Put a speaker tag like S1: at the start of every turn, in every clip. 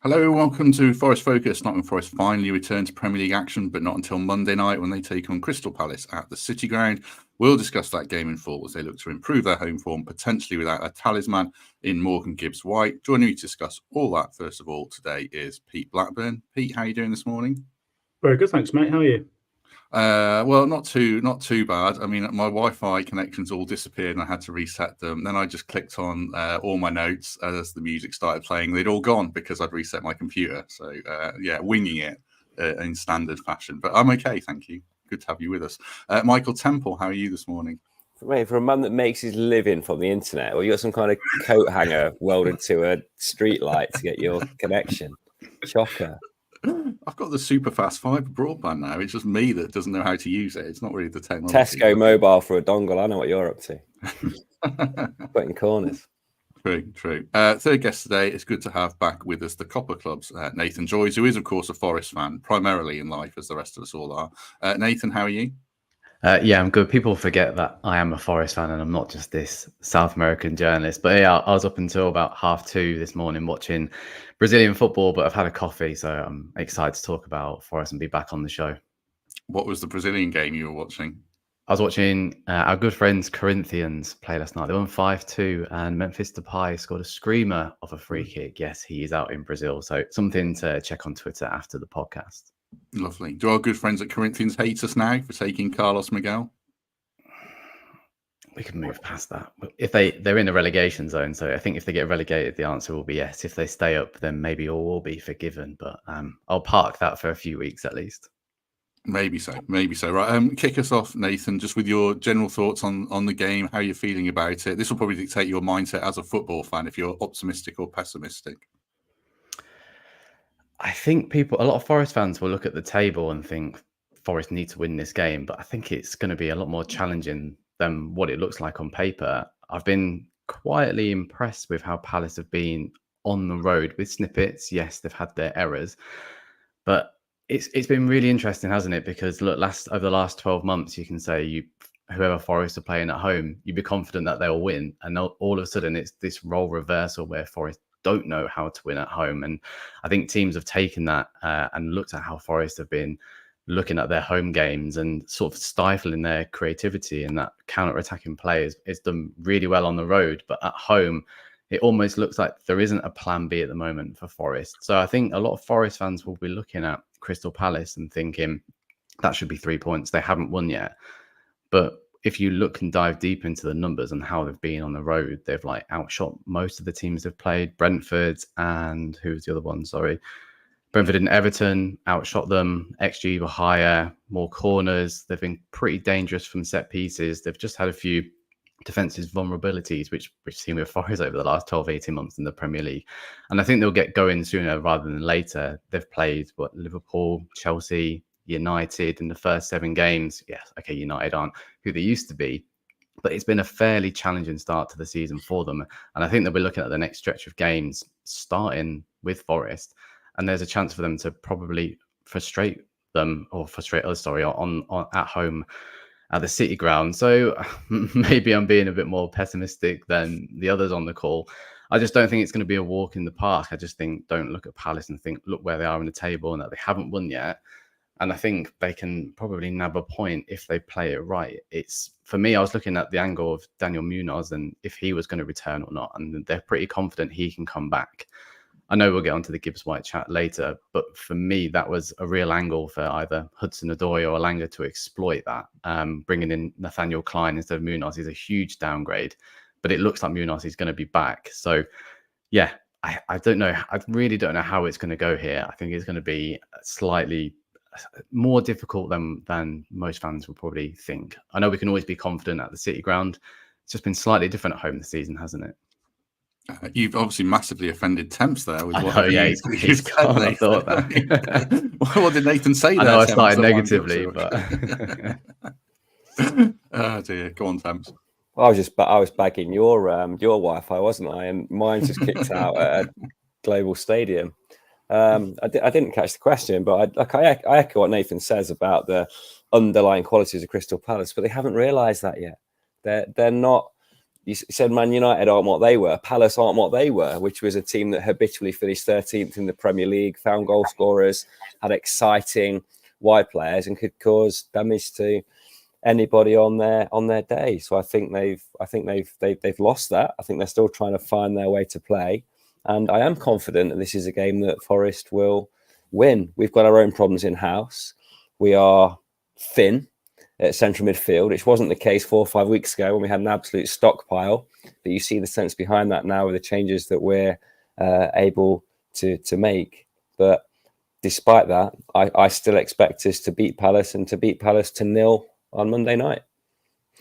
S1: Hello, welcome to Forest Focus. Nottingham Forest finally return to Premier League action, but not until Monday night when they take on Crystal Palace at the City Ground. We'll discuss that game in full as they look to improve their home form, potentially without a talisman in Morgan Gibbs-White. Joining me to discuss all that, first of all, today is Pete Blackburn. Pete, how are you doing this morning?
S2: Very good, thanks, mate. How are you?
S1: Well, not too bad. I mean, my Wi-Fi connections all disappeared and I had to reset them. Then I just clicked on all my notes as the music started playing. They'd all gone because I'd reset my computer. So, winging it in standard fashion. But I'm okay, thank you. Good to have you with us. Michael Temple, how are you this morning?
S3: Mate, for a man that makes his living from the internet, or you got some kind of coat hanger welded to a street light to get your connection. Shocker.
S1: I've got the super fast fibre broadband now. It's just me that doesn't know how to use it. It's not really the technology.
S3: Tesco mobile for a dongle. I know what you're up to. Putting corners.
S1: True. Third guest today, it's good to have back with us the Copa Club's Nathan Joyce, who is, of course, a Forest fan, primarily in life, as the rest of us all are. Nathan, how are you?
S4: Yeah, I'm good. People forget that I am a Forest fan and I'm not just this South American journalist. But yeah, I was up until about 2:30 this morning watching Brazilian football, but I've had a coffee, so I'm excited to talk about Forest and be back on the show.
S1: What was the Brazilian game you were watching?
S4: I was watching our good friends Corinthians play last night. They won 5-2 and Memphis Depay scored a screamer of a free kick. Yes, he is out in Brazil. So something to check on Twitter after the podcast.
S1: Lovely. Do our good friends at Corinthians hate us now for taking Carlos Miguel?
S4: We can move past that. If they're in the relegation zone, so I think if they get relegated, the answer will be yes. If they stay up, then maybe all will be forgiven. But I'll park that for a few weeks at least.
S1: Maybe so. Right. Kick us off, Nathan, just with your general thoughts on the game, how you're feeling about it. This will probably dictate your mindset as a football fan, if you're optimistic or pessimistic.
S4: I think a lot of Forest fans will look at the table and think Forest need to win this game, but I think it's going to be a lot more challenging than what it looks like on paper. I've been quietly impressed with how Palace have been on the road with snippets. Yes, they've had their errors, but it's been really interesting, hasn't it? Because look, over the last 12 months, you can say whoever Forest are playing at home, you'd be confident that they'll win, and all of a sudden it's this role reversal where Forest don't know how to win at home. And I think teams have taken that and looked at how Forest have been looking at their home games and sort of stifling their creativity, and that counter-attacking play is done really well on the road. But at home, it almost looks like there isn't a plan B at the moment for Forest. So I think a lot of Forest fans will be looking at Crystal Palace and thinking that should be 3 points. They haven't won yet. But if you look and dive deep into the numbers and how they've been on the road, they've outshot most of the teams they've played. Brentford and who was the other one? Sorry. Brentford and Everton outshot them. XG were higher, more corners. They've been pretty dangerous from set pieces. They've just had a few defensive vulnerabilities, which seem with Forest over the last 12, 18 months in the Premier League. And I think they'll get going sooner rather than later. They've played Liverpool, Chelsea, United in the first 7 games. Yes, okay, United aren't who they used to be, but it's been a fairly challenging start to the season for them. And I think they'll be looking at the next stretch of games starting with Forest, and there's a chance for them to probably frustrate us on at home at the City Ground. So maybe I'm being a bit more pessimistic than the others on the call. I just don't think it's going to be a walk in the park. I just think don't look at Palace and think, look where they are in the table and that they haven't won yet. And I think they can probably nab a point if they play it right. For me, I was looking at the angle of Daniel Munoz and if he was going to return or not. And they're pretty confident he can come back. I know we'll get onto the Gibbs-White chat later, but for me, that was a real angle for either Hudson-Odoi or Elanga to exploit that. Bringing in Nathaniel Klein instead of Munoz is a huge downgrade, but it looks like Munoz is going to be back. So, yeah, I don't know. I really don't know how it's going to go here. I think it's going to be slightly more difficult than most fans will probably think. I know we can always be confident at the City Ground. It's just been slightly different at home this season, hasn't it?
S1: You've obviously massively offended Temps there. With
S4: what he's gone. I thought that.
S1: What did Nathan say there?
S4: I know I started negatively, but
S1: oh dear, go on, Temps.
S3: I was bagging your Wi-Fi, wasn't I? And mine just kicked out at a global stadium. I didn't catch the question, but I echo what Nathan says about the underlying qualities of Crystal Palace, but they haven't realised that yet. They're not you said Man United aren't what they were. Palace aren't what they were, which was a team that habitually finished 13th in the Premier League, found goal scorers, had exciting wide players, and could cause damage to anybody on their day. So I think they've lost that. I think they're still trying to find their way to play, and I am confident that this is a game that Forest will win. We've got our own problems in house. We are thin at central midfield, which wasn't the case 4 or 5 weeks ago when we had an absolute stockpile. But you see the sense behind that now with the changes that we're able to make. But despite that, I still expect us to beat Palace, and to beat Palace to 0 on Monday night.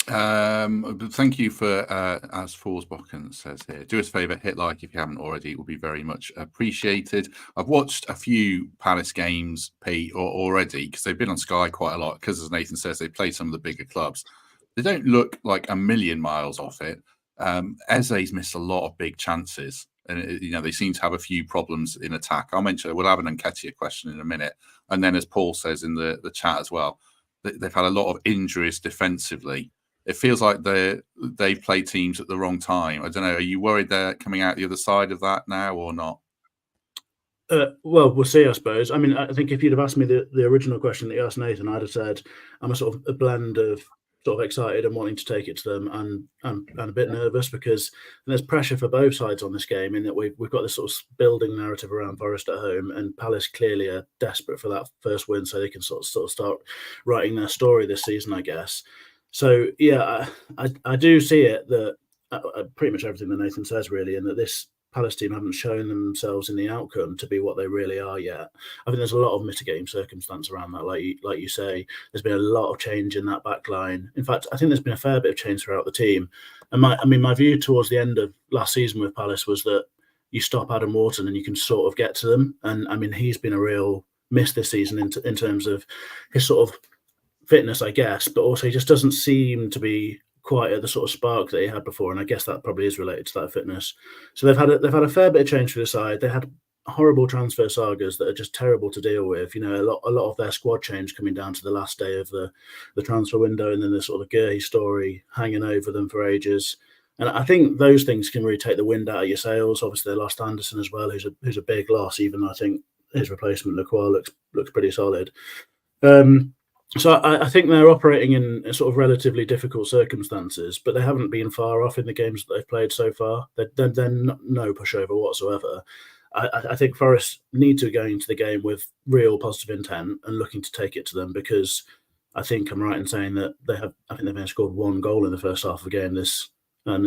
S1: Thank you for, as Forsbocken says here, do us a favour, hit like if you haven't already. It will be very much appreciated. I've watched a few Palace games, Pete, already, because they've been on Sky quite a lot, because as Nathan says, they play some of the bigger clubs. They don't look like a million miles off it. Eze's missed a lot of big chances, and they seem to have a few problems in attack. I'll mention, we'll have an Nketiah question in a minute, and then as Paul says in the chat as well, they've had a lot of injuries defensively. It feels like they've played teams at the wrong time. I don't know. Are you worried they're coming out the other side of that now or not?
S2: Well, we'll see, I suppose. I mean, I think if you'd have asked me the original question that you asked Nathan, I'd have said I'm a sort of a blend of sort of excited and wanting to take it to them, and a bit nervous, because there's pressure for both sides on this game, in that we've got this sort of building narrative around Forest at home, and Palace clearly are desperate for that first win so they can sort of start writing their story this season, I guess. So, yeah, I do see it, that pretty much everything that Nathan says, really, and that this Palace team haven't shown themselves in the outcome to be what they really are yet. I think there's a lot of mitigating circumstance around that, like you say. There's been a lot of change in that back line. In fact, I think there's been a fair bit of change throughout the team. And my view towards the end of last season with Palace was that you stop Adam Wharton and you can sort of get to them. And I mean, he's been a real miss this season in terms of his sort of fitness, I guess, but also he just doesn't seem to be quite at the sort of spark that he had before, and I guess that probably is related to that fitness. So they've had a fair bit of change for the side. They had horrible transfer sagas that are just terrible to deal with. A lot of their squad change coming down to the last day of the transfer window, and then the sort of Gurhey story hanging over them for ages. And I think those things can really take the wind out of your sails. Obviously, they lost Anderson as well, who's a big loss. Even though I think his replacement Lacroix looks pretty solid. So I think they're operating in sort of relatively difficult circumstances, but they haven't been far off in the games that they've played so far. They're no pushover whatsoever. I think Forest need to go into the game with real positive intent and looking to take it to them, because I think I'm right in saying that I think they've only scored 1 goal in the first half of the game this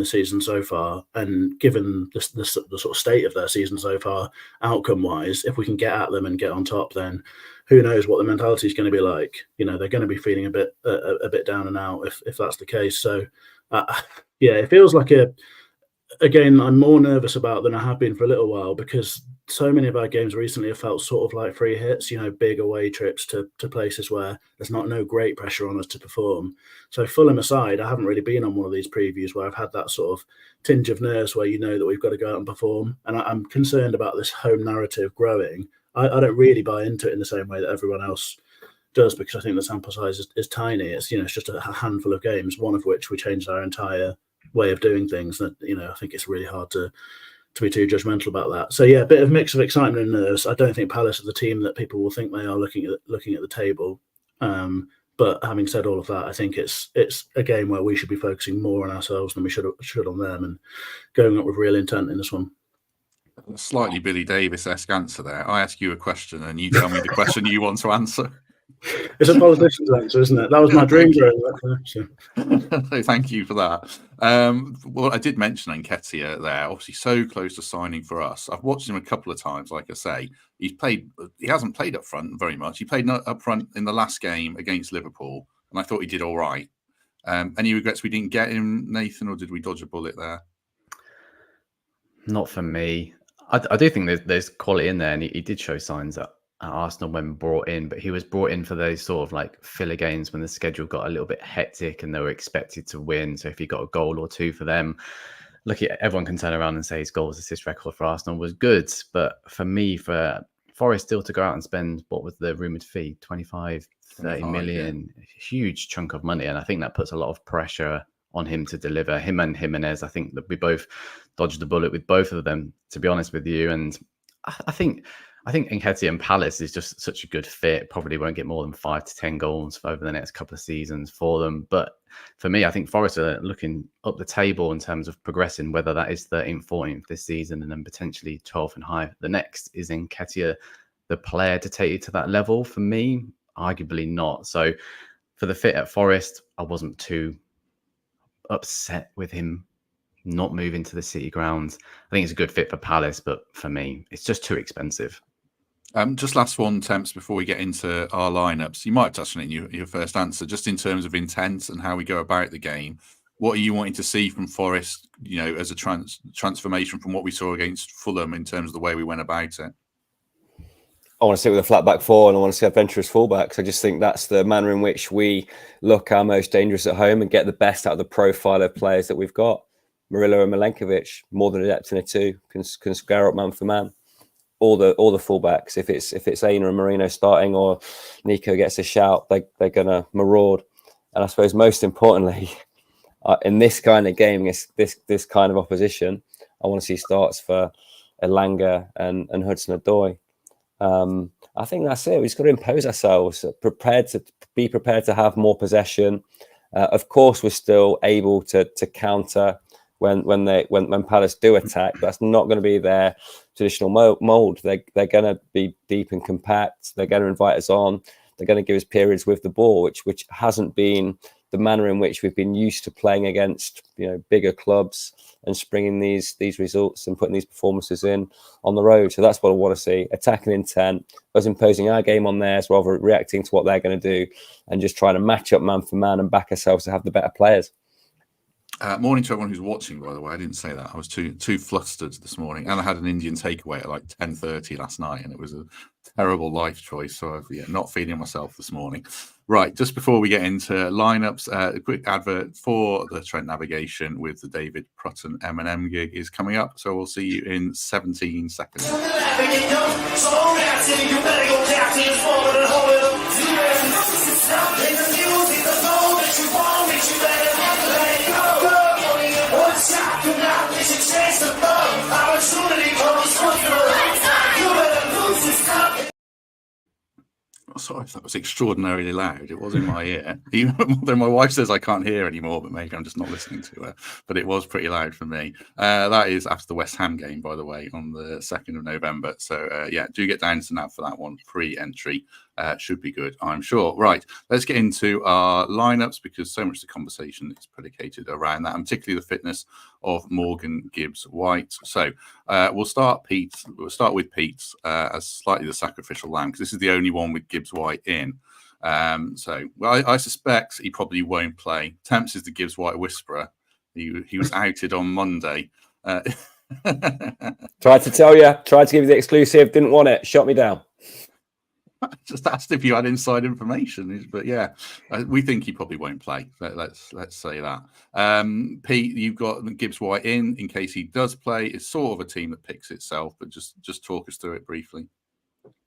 S2: season so far. And given the sort of state of their season so far, outcome-wise, if we can get at them and get on top, then who knows what the mentality is going to be like. They're going to be feeling a bit down and out if that's the case. So, yeah, it feels like a game I'm more nervous about than I have been for a little while, because so many of our games recently have felt sort of like free hits, big away trips to places where there's no great pressure on us to perform. So Fulham aside, I haven't really been on one of these previews where I've had that sort of tinge of nerves where that we've got to go out and perform. And I'm concerned about this home narrative growing. I don't really buy into it in the same way that everyone else does, because I think the sample size is tiny. It's it's just a handful of games, one of which we changed our entire way of doing things. That I think it's really hard to be too judgmental about that. So yeah, a bit of mix of excitement and nerves. I don't think Palace are the team that people will think they are looking at the table. But having said all of that, I think it's a game where we should be focusing more on ourselves than we should on them, and going up with real intent in this one.
S1: Slightly Billy Davies-esque answer there. I ask you a question and you tell me the question you want to answer.
S2: It's a politician's answer, isn't it? That was my dream growing up.
S1: So thank you for that. Well, I did mention Nketiah there, obviously so close to signing for us. I've watched him a couple of times, like I say. He hasn't played up front very much. He played up front in the last game against Liverpool, and I thought he did all right. Any regrets we didn't get him, Nathan, or did we dodge a bullet there?
S4: Not for me. I do think there's quality in there, and he did show signs at Arsenal when brought in, but he was brought in for those sort of like filler games when the schedule got a little bit hectic and they were expected to win. So if he got a goal or two for them, look, everyone can turn around and say his goals assist record for Arsenal was good. But for me, for Forest still to go out and spend, what was the rumoured fee? 25, 30 million, a huge chunk of money. And I think that puts a lot of pressure on him to deliver. Him and Jimenez, I think that we both dodged the bullet with both of them, to be honest with you. And I think Nketiah and Palace is just such a good fit. Probably won't get more than 5 to 10 goals over the next couple of seasons for them. But for me, I think Forest are looking up the table in terms of progressing, whether that is 13th, 14th this season and then potentially 12th and higher the next. Is Nketiah the player to take you to that level? For me, arguably not. So for the fit at Forest, I wasn't too upset with him not moving to the City grounds. I think it's a good fit for Palace, but for me, it's just too expensive.
S1: Just last one, Temps, before we get into our lineups. You might have touched on it in your first answer, just in terms of intent and how we go about the game. What are you wanting to see from Forest, as a transformation from what we saw against Fulham in terms of the way we went about it?
S3: I want to sit with a flat back four and I want to see adventurous fullbacks. I just think that's the manner in which we look our most dangerous at home and get the best out of the profile of players that we've got. Murillo and Milenkovic, more than adept in a two, can square up man for man. All the fullbacks, if it's Aina and Marino starting or Nico gets a shout, they're gonna maraud. And I suppose most importantly, in this kind of game, this kind of opposition, I want to see starts for Elanga and Hudson-Odoi. I think that's it. We've just got to impose ourselves, prepared to have more possession. Of course, we're still able to counter when Palace do attack. That's not going to be their traditional mould. They're going to be deep and compact. They're going to invite us on. They're going to give us periods with the ball, which hasn't been the manner in which we've been used to playing against bigger clubs and springing these results and putting these performances in on the road. So that's what I want to see. Attacking intent, us imposing our game on theirs rather than reacting to what they're going to do and just trying to match up man for man and back ourselves to have the better players.
S1: Morning to everyone who's watching, by the way. I didn't say that. I was too flustered this morning. And I had an Indian takeaway at like 10:30 last night, and it was a terrible life choice. So I'm not feeling myself this morning. Right, just before we get into lineups, a quick advert for the Trent Navigation with the David Prutton M&M gig is coming up. So we'll see you in 17 seconds. Sorry if that was extraordinarily loud. It was in my ear. Even though my wife says I can't hear anymore, but maybe I'm just not listening to her. But it was pretty loud for me. That is after the West Ham game, by the way, on the 2nd of November. So, do get down to NAV for that one. Free entry. Should be good, I'm sure. Right, let's get into our lineups because so much of the conversation is predicated around that, and particularly the fitness of Morgan Gibbs-White. So we'll start with Pete as slightly the sacrificial lamb because this is the only one with Gibbs-White in. I suspect he probably won't play. Temps is the Gibbs-White whisperer. He was outed on Monday.
S3: Tried to give you the exclusive, didn't want it, shot me down.
S1: Just asked if you had inside information, but yeah, we think he probably won't play. Let's say that. Pete, you've got Gibbs-White in case he does play. It's sort of a team that picks itself, but just talk us through it briefly.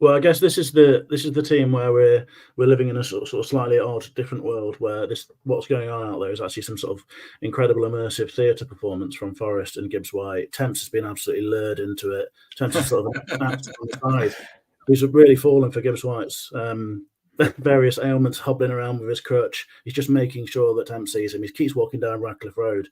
S2: Well, I guess this is the team where we're living in a sort of slightly odd, different world where what's going on out there is actually some sort of incredible immersive theatre performance from Forest and Gibbs-White. Temps has been absolutely lured into it. Temps is sort of on the side. He's really fallen for Gibbs-White's various ailments, hobbling around with his crutch. He's just making sure that Temps sees him. He keeps walking down Radcliffe Road,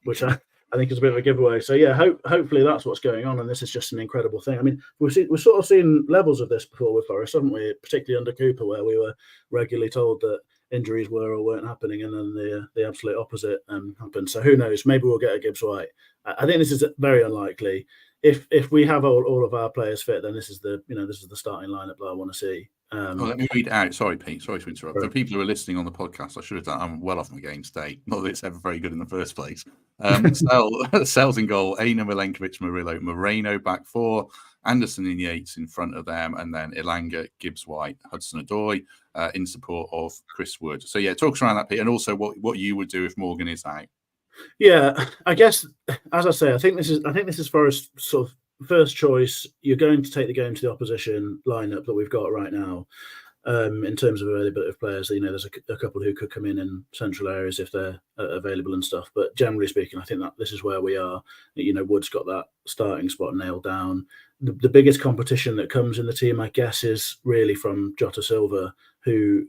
S2: which I think is a bit of a giveaway. So yeah, hopefully that's what's going on, and this is just an incredible thing. I mean, we've sort of seen levels of this before with Forest, haven't we? Particularly under Cooper, where we were regularly told that injuries were or weren't happening, and then the absolute opposite happened. So who knows? Maybe we'll get a Gibbs-White. I think this is very unlikely. If we have all of our players fit, then this is the starting lineup that I want to see.
S1: Let me read out. Sorry, Pete. Sorry to interrupt. For people who are listening on the podcast, I should have done. I'm well off my game today. Not that it's ever very good in the first place. Sels in goal. Aina, Milenkovic, Murillo, Moreno back four. Anderson and Yates in front of them, and then Elanga, Gibbs-White, Hudson-Odoi in support of Chris Wood. So yeah, talk us around that, Pete, and also what you would do if Morgan is out.
S2: Yeah, I guess as I say, I think this is Forest's sort of first choice. You're going to take the game to the opposition lineup that we've got right now. in terms of availability of players. There's a couple who could come in central areas if they're available and stuff. But generally speaking, I think that this is where we are. Wood's got that starting spot nailed down. The biggest competition that comes in the team, I guess, is really from Jota Silva, who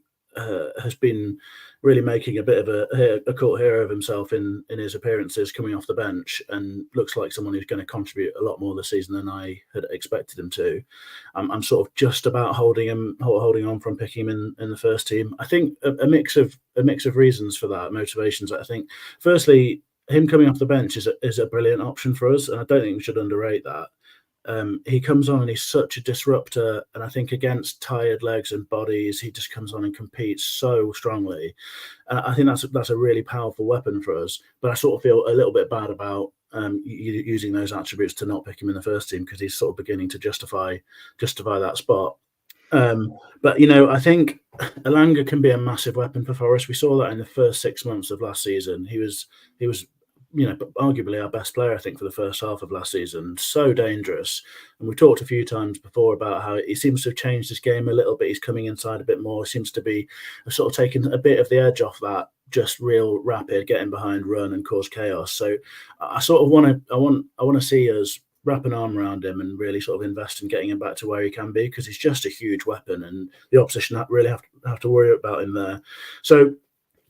S2: has been really making a bit of a cult hero of himself in his appearances coming off the bench, and looks like someone who's going to contribute a lot more this season than I had expected him to. I'm sort of just about holding on from picking him in the first team. I think a mix of reasons for that, motivations. I think firstly, him coming off the bench is a brilliant option for us, and I don't think we should underrate that. He comes on and he's such a disruptor, and I think against tired legs and bodies, he just comes on and competes so strongly. And I think that's a really powerful weapon for us. But I sort of feel a little bit bad about using those attributes to not pick him in the first team, because he's sort of beginning to justify that spot. But I think Elanga can be a massive weapon for Forest. We saw that in the first 6 months of last season. He was arguably our best player, I think, for the first half of last season. So dangerous. And we talked a few times before about how he seems to have changed his game a little bit. He's coming inside a bit more. He seems to be sort of taking a bit of the edge off that just real rapid, getting behind, run and cause chaos. So I sort of want to see us wrap an arm around him and really sort of invest in getting him back to where he can be, because he's just a huge weapon, and the opposition really have to worry about him there. So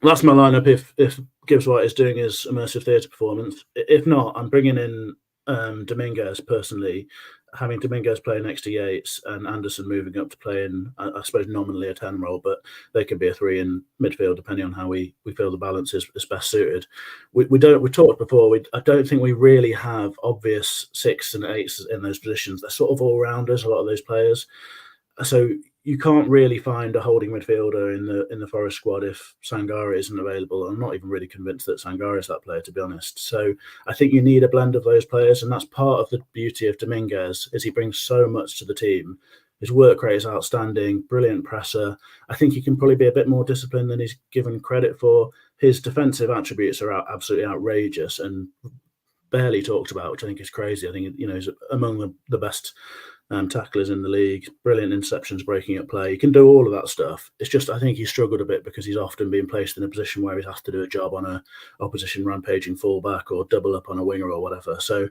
S2: that's my lineup if Gibbs-White is doing his immersive theatre performance. If not, I'm bringing in Dominguez personally, having Dominguez play next to Yates and Anderson moving up to play in, I suppose, nominally a 10 role, but they could be a 3 in midfield depending on how we feel the balance is best suited. We talked before, I don't think we really have obvious 6s and 8s in those positions. They're sort of all-rounders, a lot of those players. So you can't really find a holding midfielder in the Forest squad if Sangare isn't available. I'm not even really convinced that Sangare is that player, to be honest. So I think you need a blend of those players, and that's part of the beauty of Dominguez, is he brings so much to the team. His work rate is outstanding, brilliant presser. I think he can probably be a bit more disciplined than he's given credit for. His defensive attributes are absolutely outrageous and barely talked about, which I think is crazy. I think he's among the best tacklers in the league, brilliant interceptions, breaking up play. He can do all of that stuff. It's just I think he's struggled a bit because he's often been placed in a position where he's has to do a job on a opposition rampaging fullback or double up on a winger or whatever. So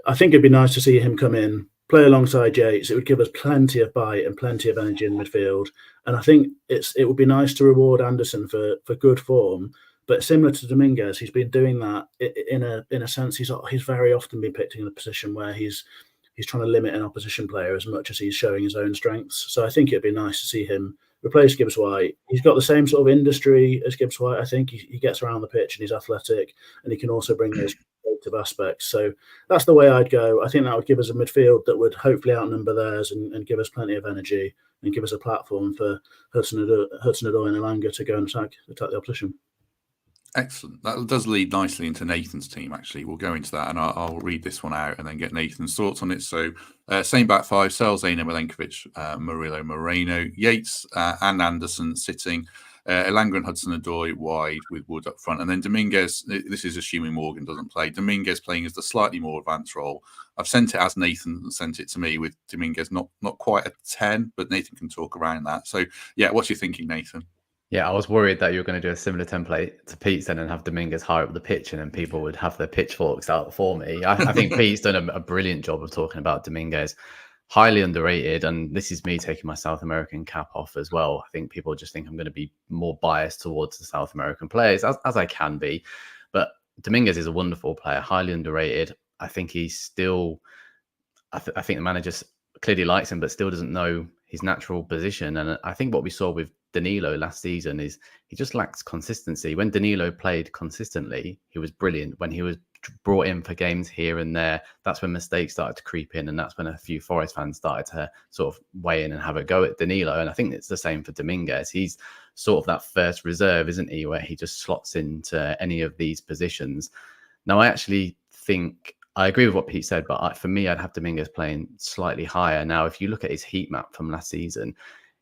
S2: I think it'd be nice to see him come in, play alongside Yates. It would give us plenty of bite and plenty of energy in midfield. And I think it would be nice to reward Anderson for good form. But similar to Dominguez, he's been doing that in a sense. He's very often been picked in a position where he's trying to limit an opposition player as much as he's showing his own strengths. So I think it'd be nice to see him replace Gibbs-White. He's got the same sort of industry as Gibbs-White. I think he gets around the pitch and he's athletic, and he can also bring those creative aspects. So that's the way I'd go. I think that would give us a midfield that would hopefully outnumber theirs and give us plenty of energy and give us a platform for Hudson-Odoi and Elanga to go and attack the opposition.
S1: Excellent. That does lead nicely into Nathan's team, actually. We'll go into that, and I'll read this one out and then get Nathan's thoughts on it. So, same back 5, Sels, Zaino, Milenkovic, Murillo, Moreno, Yates and Anderson sitting, Elanga and Hudson-Odoi wide with Wood up front. And then Dominguez, this is assuming Morgan doesn't play, Dominguez playing as the slightly more advanced role. I've sent it as Nathan sent it to me, with Dominguez not quite a 10, but Nathan can talk around that. So, yeah, what's your thinking, Nathan?
S4: Yeah, I was worried that you were going to do a similar template to Pete's then and have Dominguez higher up the pitch, and then people would have their pitchforks out for me. I think Pete's done a brilliant job of talking about Dominguez. Highly underrated, and this is me taking my South American cap off as well. I think people just think I'm going to be more biased towards the South American players, as I can be. But Dominguez is a wonderful player, highly underrated. I think he's still... I think the manager clearly likes him, but still doesn't know his natural position. And I think what we saw with Danilo last season is he just lacks consistency. When Danilo played consistently, he was brilliant. When he was brought in for games here and there, that's when mistakes started to creep in, and that's when a few Forest fans started to sort of weigh in and have a go at Danilo. And I think it's the same for Dominguez. He's sort of that first reserve, isn't he, where he just slots into any of these positions. Now, I actually think I agree with what Pete said, but for me, I'd have Dominguez playing slightly higher. Now, if you look at his heat map from last season,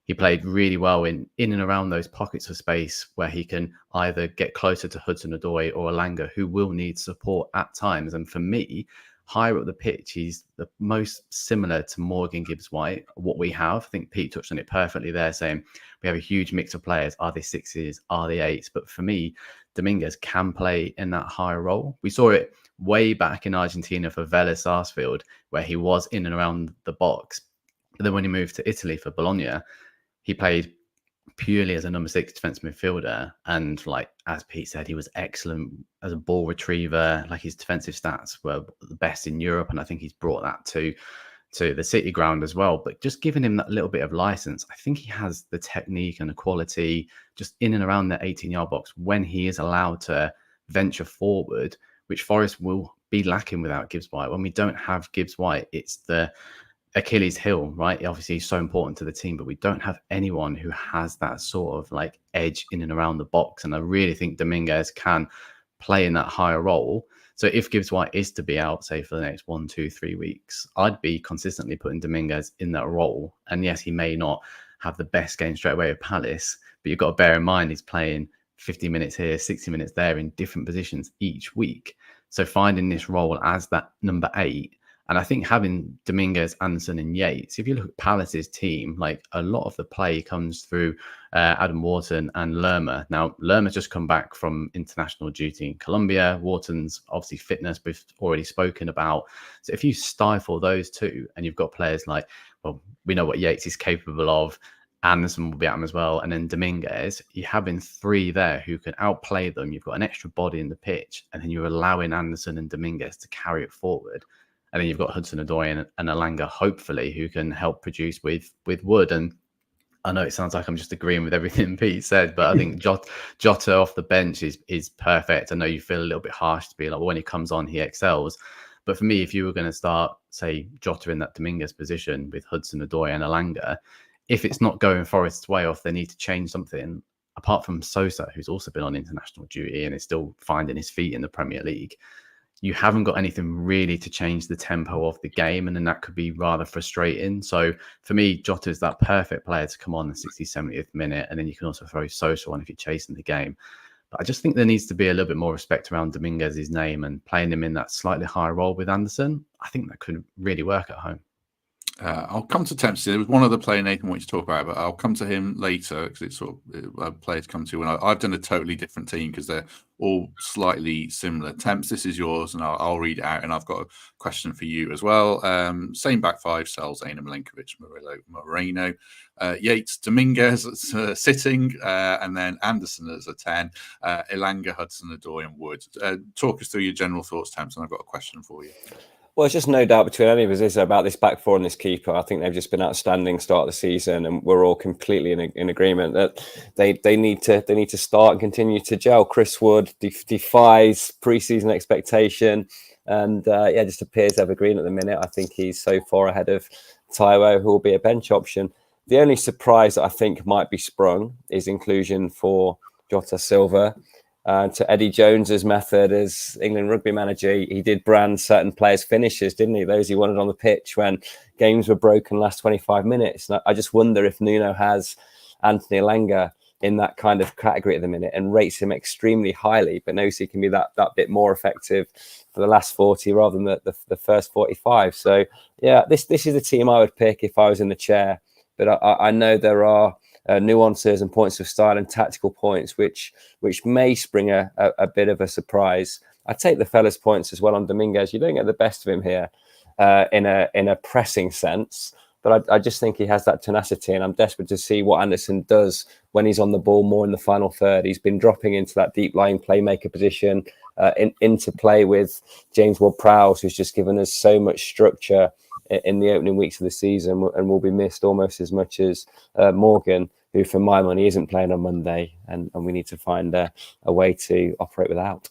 S4: He played really well in and around those pockets of space where he can either get closer to Hudson-Odoi or Elanga, who will need support at times. And for me, higher up the pitch, he's the most similar to Morgan Gibbs-White, what we have. I think Pete touched on it perfectly there, saying we have a huge mix of players. Are they sixes? Are they eights? But for me, Dominguez can play in that higher role. We saw it way back in Argentina for Vélez Sarsfield, where he was in and around the box. But then when he moved to Italy for Bologna, he played purely as a number 6 defensive midfielder. And like, as Pete said, he was excellent as a ball retriever. Like, his defensive stats were the best in Europe. And I think he's brought that to the City ground as well. But just giving him that little bit of license, I think he has the technique and the quality just in and around the 18-yard box when he is allowed to venture forward, which Forest will be lacking without Gibbs-White. When we don't have Gibbs-White, it's the Achilles heel, right? Obviously, he's so important to the team, but we don't have anyone who has that sort of like edge in and around the box. And I really think Dominguez can play in that higher role. So if Gibbs-White is to be out, say, for the next 1, 2, 3 weeks, I'd be consistently putting Dominguez in that role. And yes, he may not have the best game straight away with Palace, but you've got to bear in mind he's playing 50 minutes here, 60 minutes there in different positions each week. So finding this role as that number 8, and I think having Dominguez, Anderson and Yates, if you look at Palace's team, like a lot of the play comes through Adam Wharton and Lerma. Now, Lerma's just come back from international duty in Colombia. Wharton's obviously fitness we've already spoken about. So if you stifle those two and you've got players like, well, we know what Yates is capable of, Anderson will be at him as well, and then Dominguez, you're having 3 there who can outplay them. You've got an extra body in the pitch, and then you're allowing Anderson and Dominguez to carry it forward. And then you've got Hudson-Odoi and Elanga, hopefully, who can help produce with Wood. And I know it sounds like I'm just agreeing with everything Pete said, but I think Jota off the bench is perfect. I know you feel a little bit harsh to be like, well, when he comes on, he excels. But for me, if you were going to start, say, Jota in that Dominguez position with Hudson-Odoi and Elanga, if it's not going Forest's way, or if they need to change something, apart from Sosa, who's also been on international duty and is still finding his feet in the Premier League, you haven't got anything really to change the tempo of the game, and then that could be rather frustrating. So for me, Jota is that perfect player to come on the 60th, 70th minute, and then you can also throw Sosa on if you're chasing the game. But I just think there needs to be a little bit more respect around Dominguez's name and playing him in that slightly higher role with Anderson. I think that could really work at home.
S1: I'll come to Tempsey. There was one other player Nathan wanted to talk about, but I'll come to him later because it's sort of a player to come to when I've done a totally different team because they're all slightly similar. Temps, this is yours, and I'll read it out, and I've got a question for you as well. Same back 5, Sels, Aina, Milenkovic, Moreno, Yates, Dominguez sitting, and then Anderson as a 10, Elanga, Hudson-Odoi and Wood. Talk us through your general thoughts, Temps, and I've got a question for you.
S3: Well, it's just no doubt between any of us is about this back 4 and this keeper. I think they've just been outstanding start of the season, and we're all completely in agreement that they need to start and continue to gel. Chris Wood defies preseason expectation, and just appears evergreen at the minute. I think he's so far ahead of Taiwo, who will be a bench option. The only surprise that I think might be sprung is inclusion for Jota Silva. To Eddie Jones's method as England rugby manager, he did brand certain players' finishes, didn't he? Those he wanted on the pitch when games were broken last 25 minutes. And I just wonder if Nuno has Anthony Elanga in that kind of category at the minute and rates him extremely highly, but knows he can be that bit more effective for the last 40 rather than the first 45. So, yeah, this is the team I would pick if I was in the chair. But I know there are nuances and points of style and tactical points which may spring a bit of a surprise. I take the fella's points as well on Dominguez. You don't get the best of him here in a pressing sense, but I just think he has that tenacity, and I'm desperate to see what Anderson does when he's on the ball more in the final third. He's been dropping into that deep lying playmaker position, into play with James Ward-Prowse, who's just given us so much structure in the opening weeks of the season and will be missed almost as much as Morgan, who for my money isn't playing on Monday, and we need to find a way to operate without.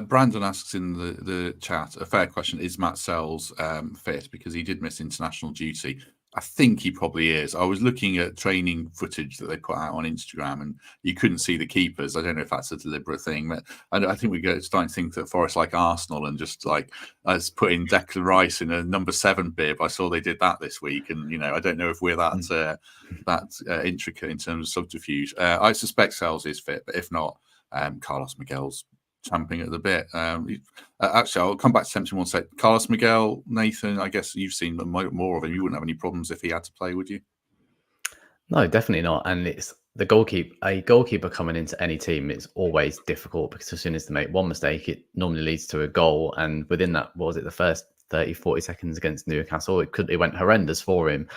S1: Brandon asks in the chat, a fair question, is Matz Sels fit? Because he did miss international duty. I think he probably is. I was looking at training footage that they put out on Instagram, and you couldn't see the keepers. I don't know if that's a deliberate thing, but I think we're starting to think that Forest like Arsenal and just like us putting Declan Rice in a number 7 bib. I saw they did that this week, and I don't know if we're that intricate in terms of subterfuge. I suspect Sels is fit, but if not, Carlos Miguel's champing at the bit. Actually, I'll come back to Tempting one sec. Carlos Miguel, Nathan, I guess you've seen more of him. You wouldn't have any problems if he had to play, would you?
S4: No, definitely not. And it's the goalkeeper. A goalkeeper coming into any team is always difficult, because as soon as they make one mistake, it normally leads to a goal. And within that, what was it, the first 30, 40 seconds against Newcastle, it went horrendous for him.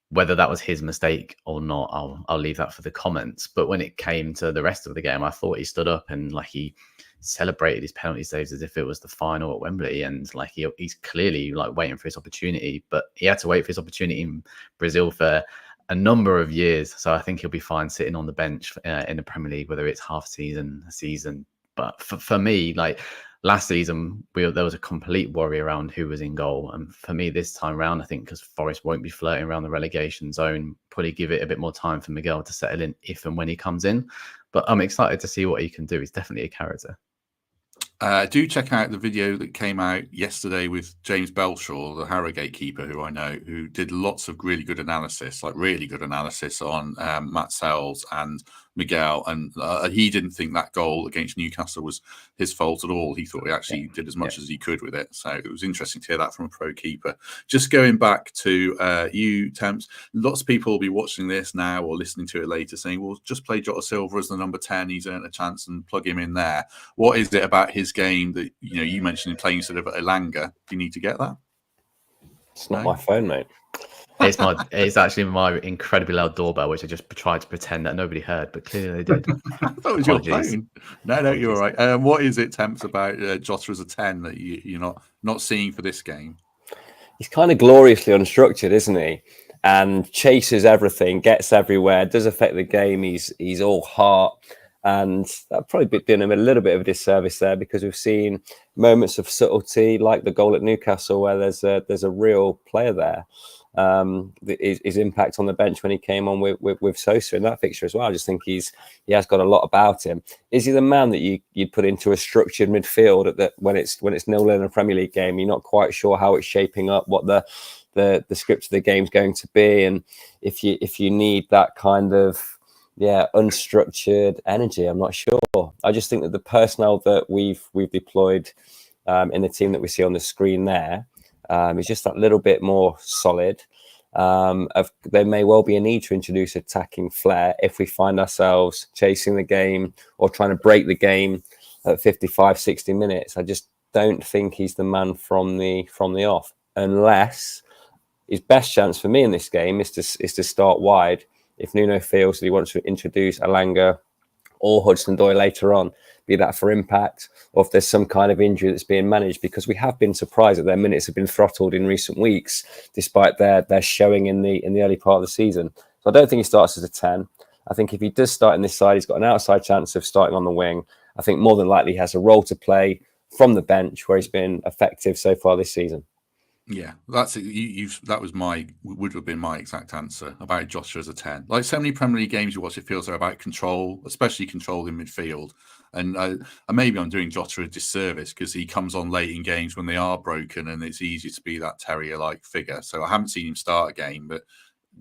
S4: Whether that was his mistake or not, I'll leave that for the comments. But when it came to the rest of the game, I thought he stood up and like he celebrated his penalty saves as if it was the final at Wembley, and like he's clearly like waiting for his opportunity. But he had to wait for his opportunity in Brazil for a number of years, so I think he'll be fine sitting on the bench in the Premier League, whether it's half season, season. But for me, like last season, there was a complete worry around who was in goal, and for me this time round, I think because Forest won't be flirting around the relegation zone, probably give it a bit more time for Miguel to settle in if and when he comes in. But I'm excited to see what he can do. He's definitely a character.
S1: Do check out the video that came out yesterday with James Belshaw, the Harrogate keeper, who I know, who did lots of really good analysis on Matz, Sels and Miguel. And he didn't think that goal against Newcastle was his fault at all. He thought he actually did as much as he could with it. So it was interesting to hear that from a pro keeper. Just going back to you, Temps, lots of people will be watching this now or listening to it later saying, well, just play Jota Silva as the number 10. He's earned a chance and plug him in there. What is it about his game that you mentioned in playing sort of Elanga? Do you need to get that?
S3: It's not my phone, mate.
S4: It's actually my incredibly loud doorbell, which I just tried to pretend that nobody heard, but clearly they did.
S1: That was your phone. No, you're all right. What is it, Temps, about Jota as a 10 that you're not seeing for this game?
S3: He's kind of gloriously unstructured, isn't he? And chases everything, gets everywhere, does affect the game. He's all heart. And that probably been him a little bit of a disservice there, because we've seen moments of subtlety, like the goal at Newcastle, where there's a real player there. His impact on the bench when he came on with Sosa in that fixture as well. I just think he has got a lot about him. Is he the man that you'd put into a structured midfield that when it's 0-0 in a Premier League game, you're not quite sure how it's shaping up, what the script of the game's going to be, and if you need that kind of unstructured energy, I'm not sure. I just think that the personnel that we've deployed in the team that we see on the screen there is just that little bit more solid. There may well be a need to introduce attacking flair if we find ourselves chasing the game or trying to break the game at 55, 60 minutes. I just don't think he's the man from the off, unless his best chance for me in this game is to start wide. If Nuno feels that he wants to introduce Elanga or Hudson-Odoi later on, be that for impact, or if there's some kind of injury that's being managed, because we have been surprised that their minutes have been throttled in recent weeks, despite their showing in the early part of the season. So I don't think he starts as a 10. I think if he does start in this side, he's got an outside chance of starting on the wing. I think more than likely he has a role to play from the bench, where he's been effective so far this season.
S1: Yeah, that's it. That would have been my exact answer about Jota as a 10. Like so many Premier League games you watch, it feels they're about control, especially control in midfield. And maybe I'm doing Jota a disservice because he comes on late in games when they are broken, and it's easy to be that terrier-like figure. So I haven't seen him start a game, but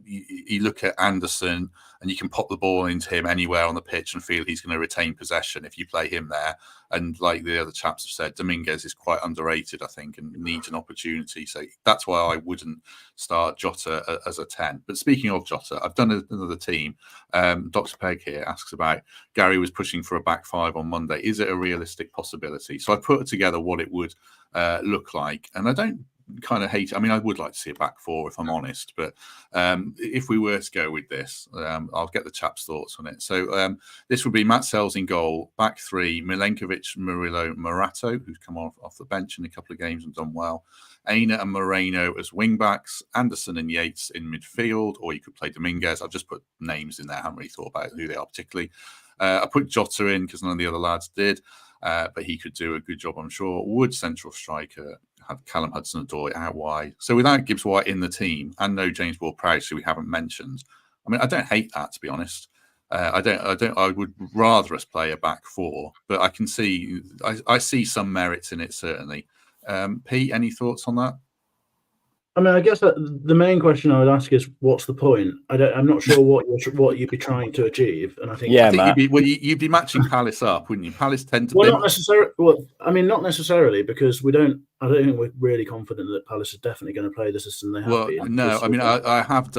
S1: you look at Anderson and you can pop the ball into him anywhere on the pitch and feel he's going to retain possession if you play him there. And like the other chaps have said, Dominguez is quite underrated, I think, and needs an opportunity. So that's why I wouldn't start Jota as a 10. But speaking of Jota, I've done another team. Dr. Peg here asks about Gary was pushing for a back 5 on Monday. Is it a realistic possibility? So I put together what it would look like. And I don't kind of hate it. I mean, I would like to see a back 4 if I'm honest, but if we were to go with this, I'll get the chaps' thoughts on it. So this would be Matz, Sels in goal, back 3, Milenkovic, Murillo, Morato, who's come off the bench in a couple of games and done well, Aina and Moreno as wing backs, Anderson and Yates in midfield, or you could play Dominguez. I've just put names in there. I haven't really thought about who they are particularly. I put Jota in because none of the other lads did, but he could do a good job, I'm sure. Wood, central striker, had Callum Hudson-Odoi out wide. So without Gibbs-White in the team and no James Ward-Prowse, who we haven't mentioned, I mean, I don't hate that, to be honest. I would rather us play a back four, but I can see, I see some merits in it, certainly. Pete, any thoughts on that?
S2: I mean, I guess that the main question I would ask is, what's the point? I'm not sure what you'd be trying to achieve, and I think
S1: you'd be matching Palace up, wouldn't you? Palace tend to.
S2: Well, not necessarily. Well, I mean, not necessarily, because I don't think we're really confident that Palace is definitely going to play the system they have.
S1: Well, no, I mean, I've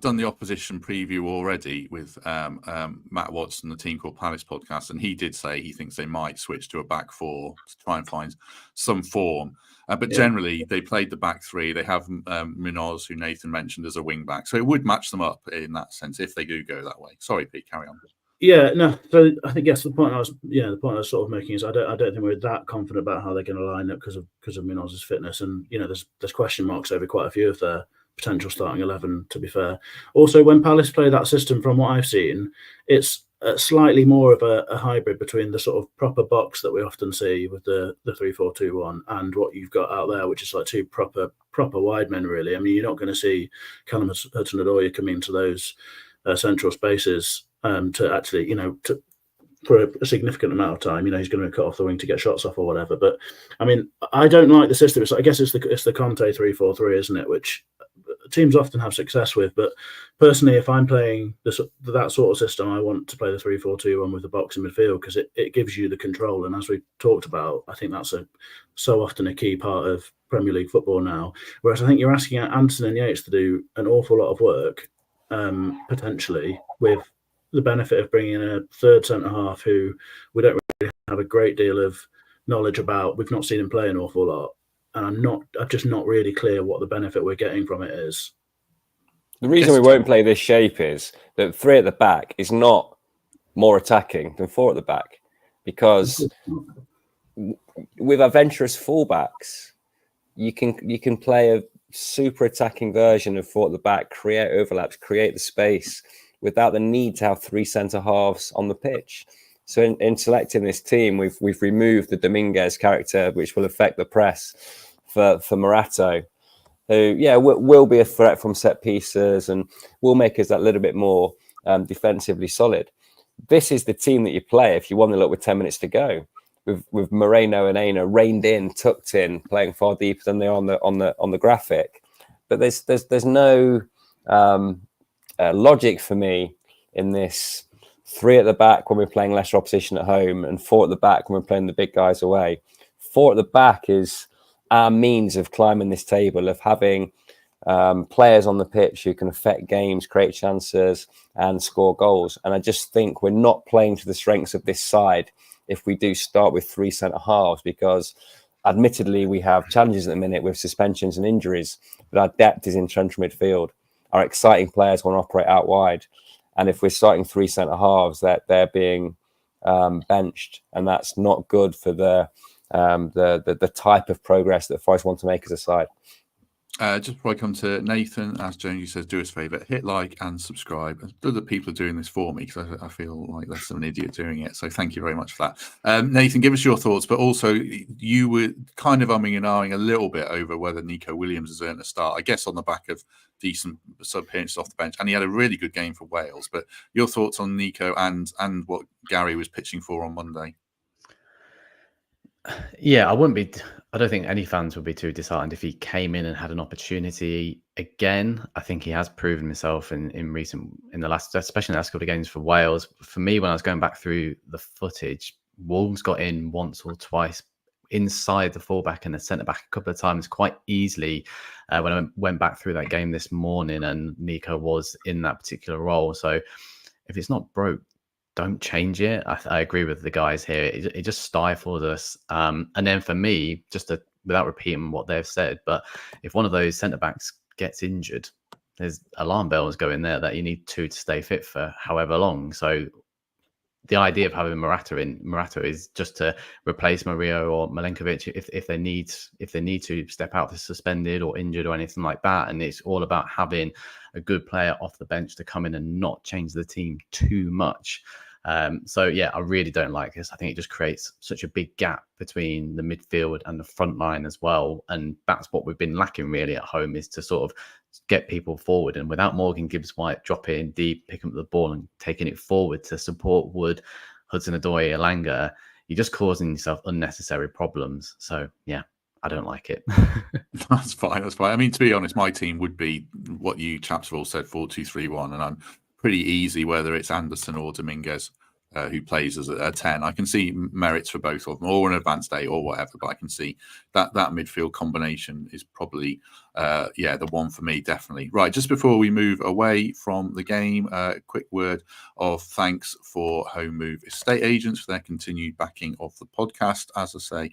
S1: done the opposition preview already with Matt Watson, the Team Called Palace podcast, and he did say he thinks they might switch to a back four to try and find some form. But generally, they played the back three. They have Munoz, who Nathan mentioned, as a wing back. So it would match them up in that sense if they do go that way. Sorry, Pete, carry on.
S2: Yeah, no. So I think the point I was sort of making is I don't think we're that confident about how they're going to line up because of Munoz's fitness, and there's question marks over quite a few of their potential starting 11. To be fair, also when Palace play that system, from what I've seen, it's slightly more of a hybrid between the sort of proper box that we often see with the 3-4-2-1 and what you've got out there, which is like two proper wide men. Really, I mean, you're not going to see Callum Hudson-Odoi come into those central spaces to actually, for a significant amount of time. He's going to cut off the wing to get shots off or whatever. But I mean, I don't like the system. I guess it's the Conte 3-4-3, isn't it? Which teams often have success with. But personally, if I'm playing that sort of system, I want to play the 3-4-2-1 with the box in midfield, because it gives you the control. And as we talked about, I think that's so often a key part of Premier League football now. Whereas I think you're asking Anderson and Yates to do an awful lot of work, potentially, with the benefit of bringing in a third centre half who we don't really have a great deal of knowledge about. We've not seen him play an awful lot, and I'm just not really clear what the benefit we're getting from it is.
S3: The reason we won't play this shape is that 3 at the back is not more attacking than 4 at the back, because with adventurous fullbacks, you can play a super attacking version of 4 at the back, create overlaps, create the space without the need to have 3 centre halves on the pitch. So in selecting this team, we've removed the Dominguez character, which will affect the press for Morato, who will be a threat from set pieces and will make us that little bit more defensively solid. This is the team that you play if you want to look with 10 minutes to go, with Moreno and Aina reined in, tucked in, playing far deeper than they are on the graphic. But there's no logic for me in this 3 at the back when we're playing lesser opposition at home and 4 at the back when we're playing the big guys away. 4 at the back is our means of climbing this table, of having players on the pitch who can affect games, create chances and score goals. And I just think we're not playing to the strengths of this side if we do start with 3 centre halves, because admittedly we have challenges at the minute with suspensions and injuries, but our depth is in central midfield. Our exciting players want to operate out wide. And if we're starting 3 centre halves, that they're being benched, and that's not good for the type of progress that Forest want to make as a side.
S1: Just before I come to Nathan, as Jonesy says, do us a favour, hit like and subscribe. Other people are doing this for me because I feel like less of an idiot doing it. So thank you very much for that. Nathan, give us your thoughts, but also you were kind of umming and ahhing a little bit over whether Nico Williams has earned a start, I guess on the back of decent appearances off the bench. And he had a really good game for Wales. But your thoughts on Nico and what Gary was pitching for on Monday?
S4: Yeah, I don't think any fans would be too disheartened if he came in and had an opportunity again. I think he has proven himself in the last, especially in the last couple of games for Wales. For me, when I was going back through the footage, Wolves got in once or twice inside the fullback and the centre back a couple of times quite easily when I went back through that game this morning, and Nico was in that particular role. So if it's not broke, don't change it. I agree with the guys here. It just stifles us. And then for me, without repeating what they've said, but if one of those centre-backs gets injured, there's alarm bells going there that you need 2 to stay fit for however long. So the idea of having Morato is just to replace Mario or Milenkovic if they need to step out, they're suspended or injured or anything like that. And it's all about having a good player off the bench to come in and not change the team too much. So yeah, I really don't like this. I think it just creates such a big gap between the midfield and the front line as well. And that's what we've been lacking really at home, is to sort of get people forward. And without Morgan Gibbs-White dropping deep, picking up the ball and taking it forward to support Wood, Hudson-Odoi, Elanga, you're just causing yourself unnecessary problems. So yeah, I don't like it.
S1: That's fine. That's fine. I mean, to be honest, my team would be what you chaps have all said, 4-2-3-1, and I'm pretty easy whether it's Anderson or Dominguez who plays as a 10. I can see merits for both of them, or an advanced 8 or whatever, but I can see that midfield combination is probably, the one for me, definitely. Right, just before we move away from the game, a quick word of thanks for Home Move Estate Agents for their continued backing of the podcast. As I say,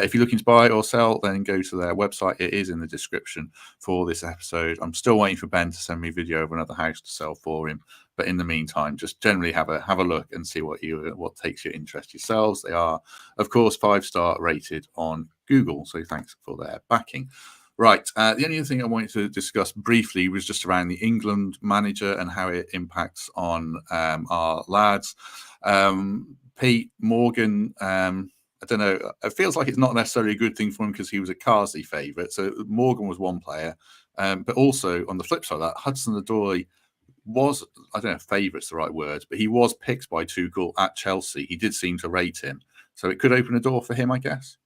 S1: if you're looking to buy or sell, then go to their website. It is in the description for this episode. I'm still waiting for Ben to send me a video of another house to sell for him. But in the meantime, just generally have a look and see what takes your interest yourselves. They are, of course, 5-star rated on Google. So thanks for their backing. Right. The only other thing I wanted to discuss briefly was just around the England manager and how it impacts on our lads. Pete Morgan, I don't know. It feels like it's not necessarily a good thing for him because he was a Carsley favourite. So Morgan was one player. But also on the flip side of that, Hudson-Odoi was, I don't know if favourite's the right word, but he was picked by Tuchel at Chelsea. He did seem to rate him. So it could open a door for him, I guess.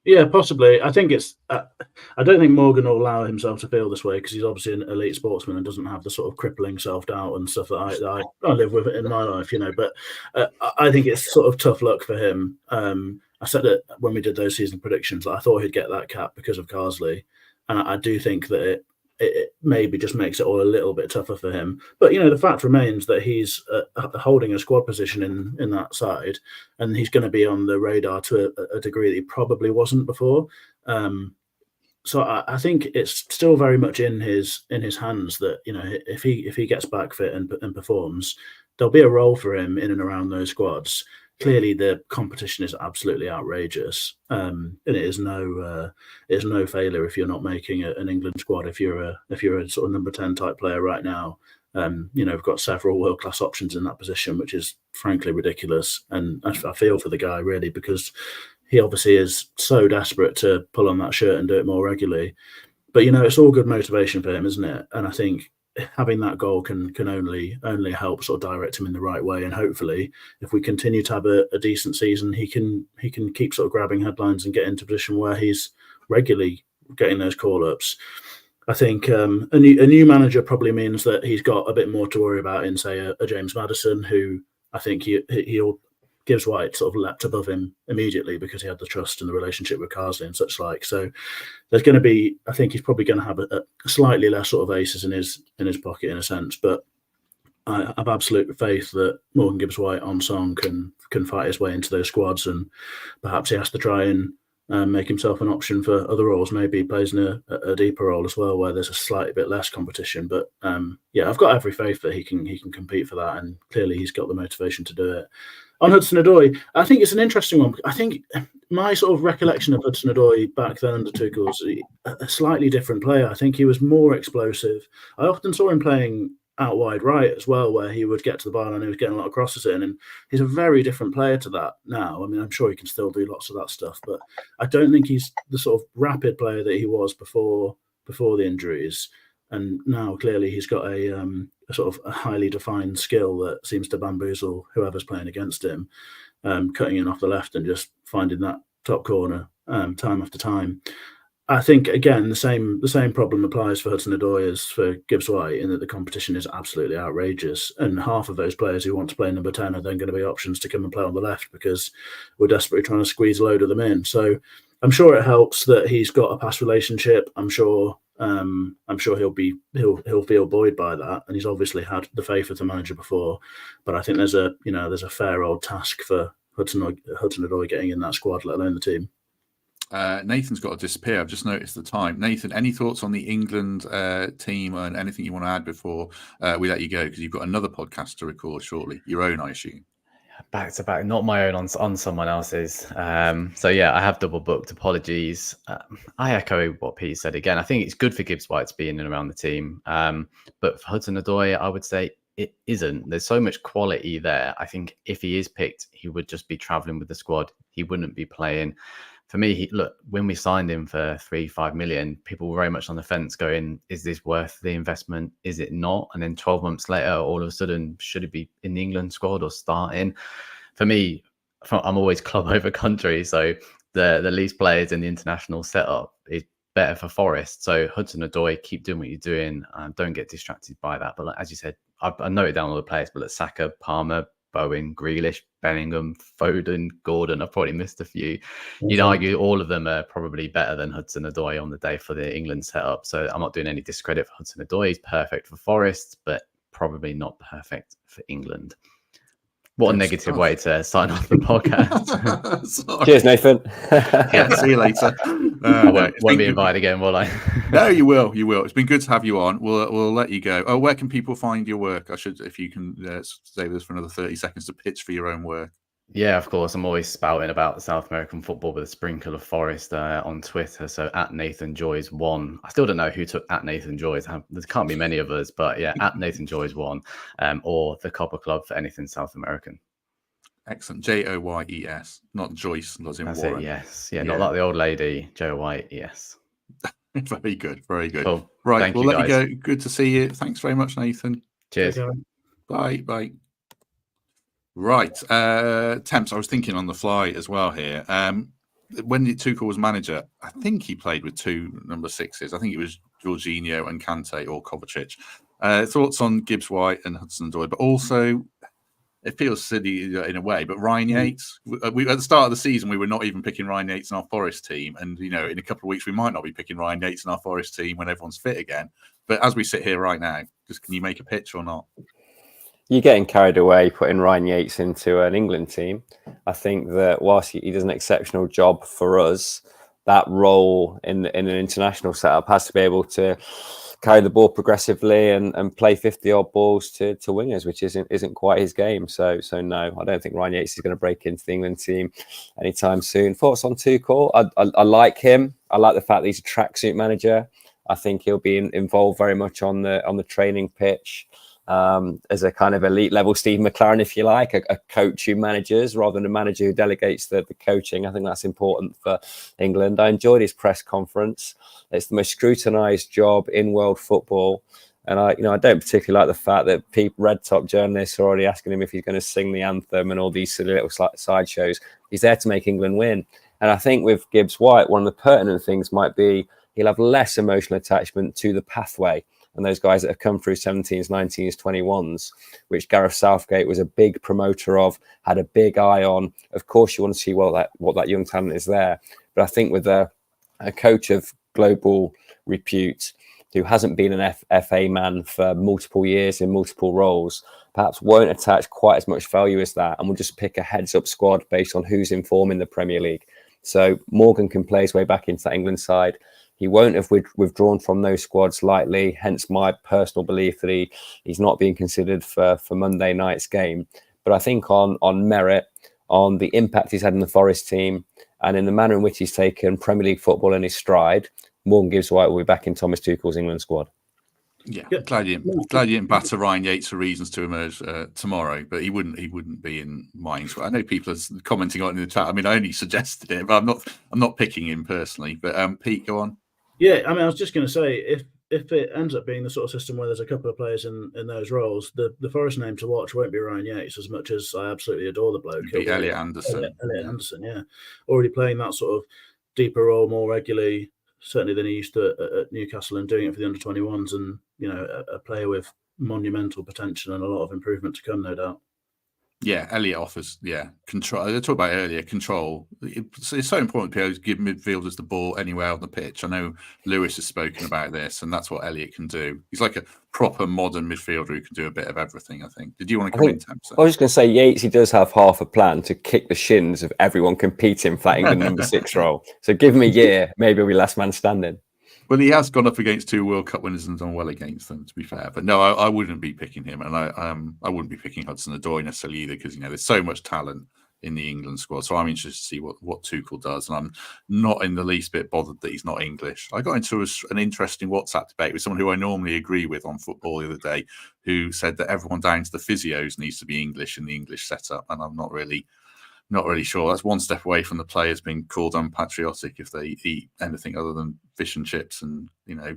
S2: Yeah, possibly. I think it's. I don't think Morgan will allow himself to feel this way because he's obviously an elite sportsman and doesn't have the sort of crippling self-doubt and stuff that I live with in my life, But I think it's sort of tough luck for him. I said it when we did those season predictions that I thought he'd get that cap because of Carsley, and I do think that it maybe just makes it all a little bit tougher for him. But, the fact remains that he's holding a squad position in that side, and he's going to be on the radar to a degree that he probably wasn't before. So I think it's still very much in his hands that, if he gets back fit and performs, there'll be a role for him in and around those squads. Clearly, the competition is absolutely outrageous, and it is no failure if you're not making an England squad. If you're a sort of number 10 type player right now, we've got several world class options in that position, which is frankly ridiculous. And I feel for the guy really because he obviously is so desperate to pull on that shirt and do it more regularly. But it's all good motivation for him, isn't it? And I think having that goal can only help sort of direct him in the right way, and hopefully if we continue to have a decent season, he can keep sort of grabbing headlines and get into a position where he's regularly getting those call-ups. I think a new manager probably means that he's got a bit more to worry about in, say, a James Maddison, who I think he'll Gibbs-White sort of leapt above him immediately because he had the trust and the relationship with Carsley and such like. So there's going to be, I think he's probably going to have a slightly less sort of aces in his pocket in a sense. But I have absolute faith that Morgan Gibbs-White on song can fight his way into those squads, and perhaps he has to try and make himself an option for other roles. Maybe he plays in a deeper role as well, where there's a slightly bit less competition. But I've got every faith that he can compete for that, and clearly he's got the motivation to do it. On Hudson-Odoi, I think it's an interesting one. I think my sort of recollection of Hudson-Odoi back then under Tuchel was a slightly different player. I think he was more explosive. I often saw him playing out wide right as well, where he would get to the bar and he was getting a lot of crosses in. And he's a very different player to that now. I mean, I'm sure he can still do lots of that stuff, but I don't think he's the sort of rapid player that he was before the injuries. And now clearly he's got a sort of a highly defined skill that seems to bamboozle whoever's playing against him, cutting in off the left and just finding that top corner time after time. I think again the same problem applies for Hudson-Odoi as for Gibbs-White, in that the competition is absolutely outrageous, and half of those players who want to play number 10 are then going to be options to come and play on the left because we're desperately trying to squeeze a load of them in. So I'm sure it helps that he's got a past relationship. I'm sure he'll feel buoyed by that, and he's obviously had the faith of the manager before. But I think there's a fair old task for Hudson-Odoi getting in that squad, let alone the team.
S1: Nathan's got to disappear. I've just noticed the time. Nathan, any thoughts on the England team and anything you want to add before we let you go? Because you've got another podcast to record shortly, your own, I assume.
S4: Back to back, not my own, on someone else's. So yeah, I have double booked. Apologies. I echo what Pete said again. I think it's good for Gibbs-White to be in and around the team. But for Hudson-Odoi, I would say it isn't. There's so much quality there. I think if he is picked, he would just be traveling with the squad. He wouldn't be playing. For me, look, when we signed him for 3-5 million, people were very much on the fence going, is this worth the investment? Is it not? And then 12 months later, all of a sudden, should it be in the England squad or starting? For me, I'm always club over country. So the least players in the international setup is better for Forest. So Hudson-Odoi, keep doing what you're doing. Don't get distracted by that. But as you said, I noted down all the players, but Saka, Palmer, Bowen, Grealish, Bellingham, Foden, Gordon. I've probably missed a few. You'd argue all of them are probably better than Hudson-Odoi on the day for the England setup. So I'm not doing any discredit for Hudson-Odoi. He's perfect for Forest, but probably not perfect for England. What a negative way to sign off the podcast.
S3: Cheers, Nathan.
S1: Yeah, see you later.
S4: I won't be invited again, will I?
S1: No, you will. You will. It's been good to have you on. We'll let you go. Oh, where can people find your work? If you can save this for another 30 seconds to pitch for your own work.
S4: Yeah, of course. I'm always spouting about South American football with a sprinkle of Forest on Twitter. So at Nathan Joys 1. I still don't know who took at Nathan Joys. There can't be many of us, but yeah, at Nathan Joys 1, or the Copa Club for anything South American.
S1: Excellent. Joyes, not Joyce.
S4: That's it. Yes. Yeah, not like the old lady. Joyes.
S1: Very good. Very good.
S4: Cool.
S1: Right. We'll let you go. Good to see you. Thanks very much, Nathan.
S4: Cheers.
S1: Bye. Right. Temps, I was thinking on the fly as well here. When Tuchel was manager, I think he played with 2 number 6s. I think it was Jorginho and Kante or Kovacic. Thoughts on Gibbs-White and Hudson-Odoi, but also it feels silly in a way, but Ryan Yates, at the start of the season, we were not even picking Ryan Yates in our Forest team. And, in a couple of weeks, we might not be picking Ryan Yates in our Forest team when everyone's fit again. But as we sit here right now, can you make a pitch or not?
S3: You're getting carried away putting Ryan Yates into an England team. I think that whilst he does an exceptional job for us, that role in an international setup has to be able to carry the ball progressively and play 50-odd balls to wingers, which isn't quite his game. So no, I don't think Ryan Yates is going to break into the England team anytime soon. Thoughts on Tuchel? I like him. I like the fact that he's a tracksuit manager. I think he'll be involved very much on the training pitch. As a kind of elite level Steve McLaren, if you like, a coach who manages rather than a manager who delegates the coaching. I think that's important for England. I enjoyed his press conference. It's the most scrutinised job in world football. And I don't particularly like the fact that red top journalists are already asking him if he's going to sing the anthem and all these silly little sideshows. He's there to make England win. And I think with Gibbs-White, one of the pertinent things might be he'll have less emotional attachment to the pathway. And those guys that have come through 17s, 19s, 21s, which Gareth Southgate was a big promoter of, had a big eye on. Of course, you want to see what that young talent is there. But I think with a coach of global repute who hasn't been an FA man for multiple years in multiple roles, perhaps won't attach quite as much value as that, and will just pick a heads-up squad based on who's in form in the Premier League. So Morgan can play his way back into that England side. He won't have withdrawn from those squads lightly, hence my personal belief that he's not being considered for Monday night's game. But I think on merit, on the impact he's had in the Forest team, and in the manner in which he's taken Premier League football in his stride, Morgan Gibbs-White will be back in Thomas Tuchel's England squad.
S1: Yeah, glad you didn't batter Ryan Yates for reasons to emerge tomorrow, but he wouldn't be in mine. I know people are commenting on it in the chat. I mean, I only suggested it, but I'm not picking him personally. But Pete, go on.
S2: Yeah, I mean, I was just going to say, if it ends up being the sort of system where there's a couple of players in those roles, the Forest name to watch won't be Ryan Yates as much as I absolutely adore the bloke.
S1: It'll be Elliot Anderson.
S2: Elliot Anderson, yeah. Already playing that sort of deeper role more regularly, certainly than he used to at Newcastle, and doing it for the under-21s, and, a player with monumental potential and a lot of improvement to come, no doubt.
S1: Yeah, Elliot offers, control. I talked about earlier, control. It's so important to give midfielders the ball anywhere on the pitch. I know Lewis has spoken about this, and that's what Elliot can do. He's like a proper modern midfielder who can do a bit of everything, I think. Did you want to come in, Temps?
S3: I was just going to say, Yates, he does have half a plan to kick the shins of everyone competing for that England number 6 role. So give him a year, maybe he'll be last man standing.
S1: Well, he has gone up against 2 World Cup winners and done well against them, to be fair. But no, I wouldn't be picking him, and I wouldn't be picking Hudson-Odoi necessarily either, because there's so much talent in the England squad. So I'm interested to see what Tuchel does, and I'm not in the least bit bothered that he's not English. I got into an interesting WhatsApp debate with someone who I normally agree with on football the other day, who said that everyone down to the physios needs to be English in the English setup, and I'm not really sure. That's one step away from the players being called unpatriotic if they eat anything other than fish and chips and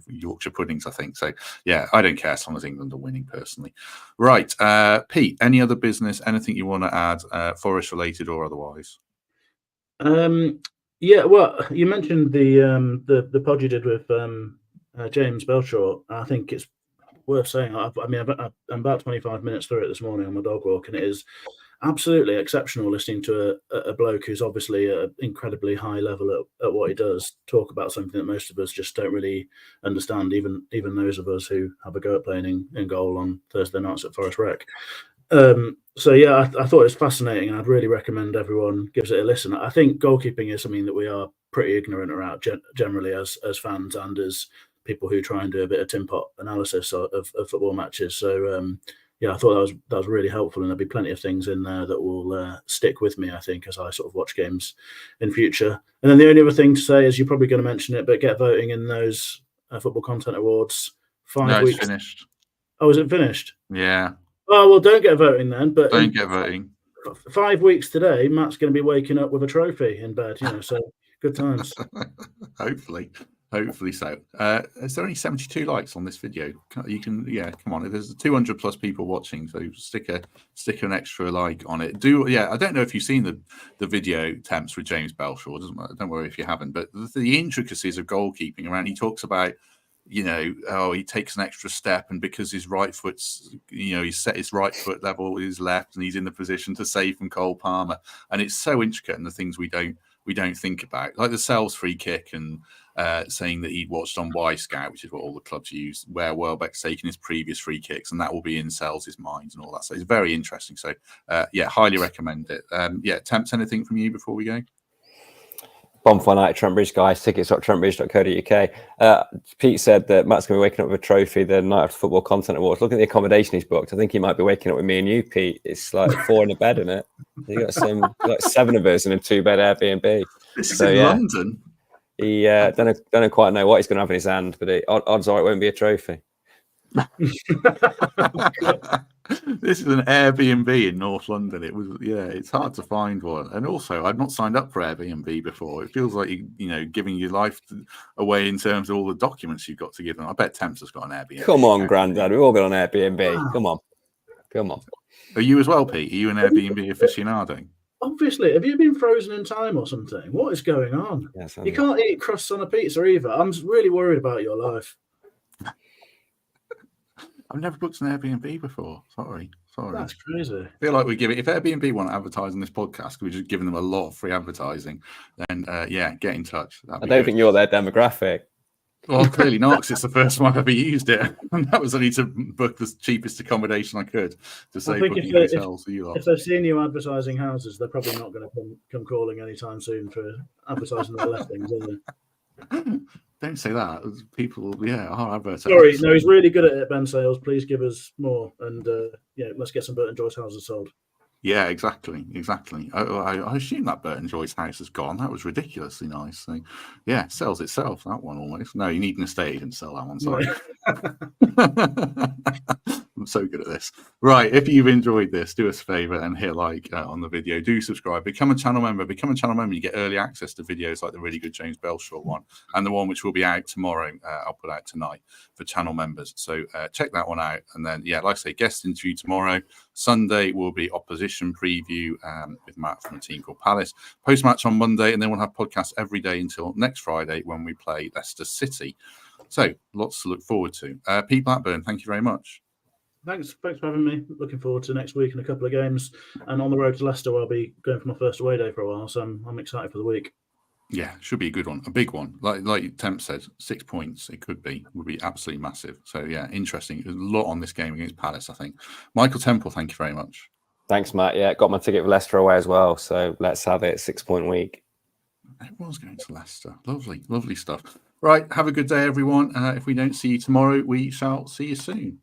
S1: Yorkshire puddings, I think. So yeah, I don't care as long as England are winning personally. Right, Pete, any other business, anything you want to add, Forest related or otherwise?
S2: Yeah, well, you mentioned the pod you did with James Belshaw. I think it's worth saying. I'm about 25 minutes through it this morning on my dog walk, and it is absolutely exceptional listening to a bloke who's obviously at an incredibly high level at what he does talk about something that most of us just don't really understand, even those of us who have a go at playing in goal on Thursday nights at Forest Rec. So yeah, I thought it was fascinating, and I'd really recommend everyone gives it a listen. I think goalkeeping is something that we are pretty ignorant about generally as fans and as people who try and do a bit of tin pot analysis of football matches. So yeah, I thought that was really helpful, and there'll be plenty of things in there that will stick with me, I think, as I sort of watch games in future. And then the only other thing to say is you're probably going to mention it, but get voting in those Football Content Awards. 5 weeks.
S1: It's finished.
S2: Oh, is it finished?
S1: Yeah.
S2: Oh, well, don't get voting then. But
S1: don't get voting.
S2: 5 weeks today, Matt's going to be waking up with a trophy in bed, so good times.
S1: Hopefully so. Is there only 72 likes on this video? You can, come on. There's 200 plus people watching, so stick an extra like on it. I don't know if you've seen the video attempts with James Belshaw. Don't worry if you haven't. But the intricacies of goalkeeping around, he talks about, he takes an extra step, and because his right foot's, he's set his right foot level with his left, and he's in the position to save from Cole Palmer. And it's so intricate, and the things we don't think about, like the Sels free kick, and saying that he'd watched on Y-Scout, which is what all the clubs use, where Welbeck's taken his previous free kicks, and that will be in Sels' mind and all that. So it's very interesting. So highly recommend it. Temps, anything from you before we go?
S3: Bonfire night at Trent Bridge, guys. Tickets.trentbridge.co.uk. Pete said that Matt's going to be waking up with a trophy the night after Football Content Awards. Look at the accommodation he's booked. I think he might be waking up with me and you, Pete. It's like 4 in a bed, isn't it? You got 7 of us in a 2-bed Airbnb.
S1: This is in London.
S3: He don't quite know what he's going to have in his hand, but odds are it won't be a trophy.
S1: This is an Airbnb in North London. It was, it's hard to find one. And also, I've not signed up for Airbnb before. It feels like giving your life away in terms of all the documents you've got to give them. I bet Temps has got an Airbnb.
S3: Come on, Grandad. We've all got an Airbnb.
S2: Wow.
S3: Come on.
S1: Are you as well, Pete? Are you an Airbnb aficionado?
S2: Obviously, have you been frozen in time or something? What is going on?
S3: Yes,
S2: you can't eat crusts on a pizza either. I'm really worried about your life.
S1: I've never booked an Airbnb before. Sorry.
S2: That's crazy.
S1: I feel like we give it. If Airbnb want to advertise on this podcast, we're just giving them a lot of free advertising. Then, get in touch.
S3: I don't think you're their demographic.
S1: Well, clearly not, because it's the first time I've ever used it. And that was only to book the cheapest accommodation I could to save booking hotels.
S2: If they've seen you advertising houses, they're probably not going to come calling anytime soon for advertising their listings, are they?
S1: Don't say that. People, are advertising.
S2: Sorry, no, he's really good at it, Ben Sales. Please give us more, and let's get some Burton Joyce houses sold.
S1: Yeah, exactly. I assume that Burton Joyce house is gone. That was ridiculously nice. So, it sells itself, that one almost. No, you need an estate agent to sell that one. Sorry. I'm so good at this. Right, if you've enjoyed this, do us a favour and hit like on the video. Do subscribe. Become a channel member. You get early access to videos like the really good James Belshaw one, and the one which will be out tomorrow. I'll put out tonight for channel members. So check that one out. And then, like I say, guest interview tomorrow. Sunday will be opposition preview with Matt from a team called Palace. Post-match on Monday, and then we'll have podcasts every day until next Friday when we play Leicester City. So lots to look forward to. Pete Blackburn, thank you very much.
S2: Thanks for having me. Looking forward to next week and a couple of games. And on the road to Leicester, I'll be going for my first away day for a while, so I'm excited for the week.
S1: Yeah, should be a good one, a big one. Like Temp said, 6 points. It would be absolutely massive. So interesting. There's a lot on this game against Palace, I think. Michael Temple, thank you very much.
S3: Thanks, Matt. Yeah, got my ticket for Leicester away as well. So let's have it. 6 point week.
S1: Everyone's going to Leicester. Lovely stuff. Right, have a good day, everyone. If we don't see you tomorrow, we shall see you soon.